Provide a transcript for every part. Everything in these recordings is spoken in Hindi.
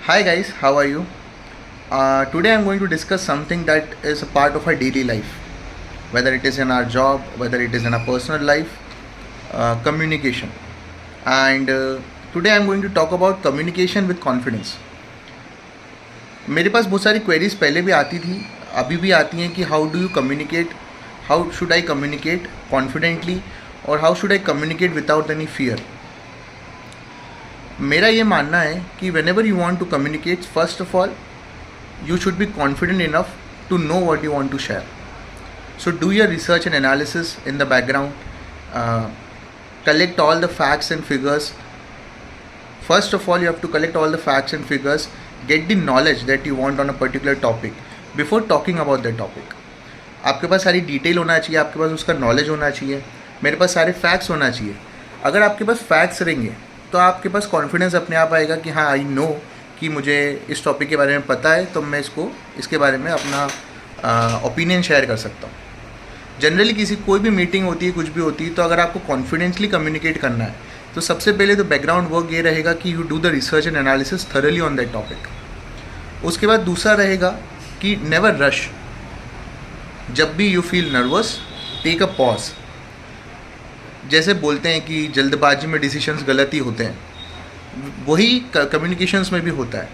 Hi guys, how are you? Today I'm going to discuss something that is a part of our daily life, whether it is in our job, whether it is in our personal life, communication. And today I'm going to talk about communication with confidence. मेरे पास बहुत सारी क्वेरीज पहले भी आती थी, अभी भी आती हैं कि how do you communicate, how should I communicate confidently और how should I communicate without any fear. मेरा ये मानना है कि whenever you want to communicate, first of all you should be confident enough to know what you want to share. So do your research and analysis in the background, collect all the facts and figures. First of all, you have to collect all the facts and figures, get the knowledge that you want on a particular topic before talking about that topic. आपके पास सारी डिटेल होना चाहिए, आपके पास उसका नॉलेज होना चाहिए, मेरे पास सारे फैक्ट्स होना चाहिए. अगर आपके पास फैक्ट्स रहेंगे तो आपके पास कॉन्फिडेंस अपने आप आएगा कि हाँ, आई नो कि मुझे इस टॉपिक के बारे में पता है, तो मैं इसके बारे में अपना ओपिनियन शेयर कर सकता हूँ. जनरली कोई भी मीटिंग होती है, कुछ भी होती है, तो अगर आपको कॉन्फिडेंटली कम्युनिकेट करना है तो सबसे पहले तो बैकग्राउंड वर्क ये रहेगा कि you do the research and analysis thoroughly on that topic. उसके बाद दूसरा रहेगा कि नेवर रश. जब भी you feel nervous, take a pause. जैसे बोलते हैं कि जल्दबाजी में डिसीजंस गलत ही होते हैं, वही कम्युनिकेशंस में भी होता है.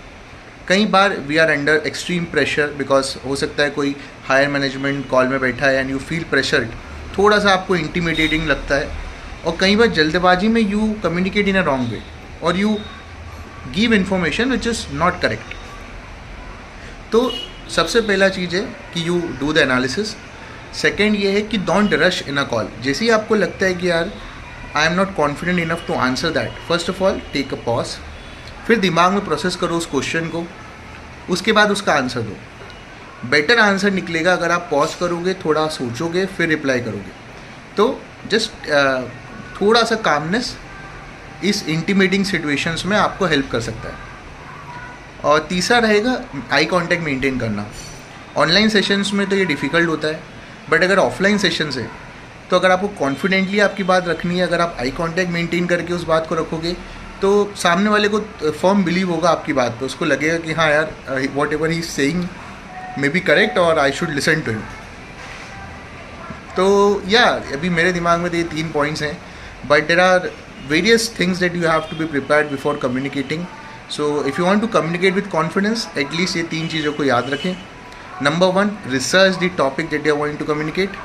कई बार we are under extreme pressure, because हो सकता है कोई हायर मैनेजमेंट कॉल में बैठा है एंड यू फील प्रेशर्ड, थोड़ा सा आपको इंटिमिडेटिंग लगता है, और कई बार जल्दबाजी में you communicate in a wrong way और you give information which is not correct. तो सबसे पहला चीज़ है कि you do the analysis. Second ये है कि don't rush in a call. जैसे ही आपको लगता है कि यार I am not confident enough to answer that, first of all take a pause. फिर दिमाग में प्रोसेस करो उस क्वेश्चन को, उसके बाद उसका आंसर दो. बेटर आंसर निकलेगा अगर आप पॉज करोगे, थोड़ा सोचोगे, फिर रिप्लाई करोगे. तो जस्ट थोड़ा सा कामनेस इस इंटीमेटिंग सिचुएशंस में आपको हेल्प कर सकता है. और तीसरा रहेगा आई कांटेक्ट मेंटेन करना. ऑनलाइन सेशंस में तो ये डिफ़िकल्ट होता है, बट अगर ऑफलाइन सेशंस है तो अगर आपको कॉन्फिडेंटली आपकी बात रखनी है, अगर आप आई कांटेक्ट मेंटेन करके उस बात को रखोगे तो सामने वाले को फर्म बिलीव होगा आपकी बात पे. उसको लगेगा कि हाँ यार, whatever he is saying may be correct और I should listen to him. तो या अभी मेरे दिमाग में तो ये 3 पॉइंट्स हैं, but there are various things that you have to be prepared before communicating. So if you want to communicate with confidence, at least ये 3 चीज़ों को याद रखें. Number 1, research the topic that you are going to communicate.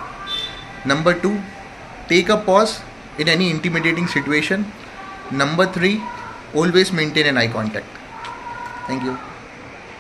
Number 2, take a pause in any intimidating situation. Number 3, always maintain an eye contact. Thank you.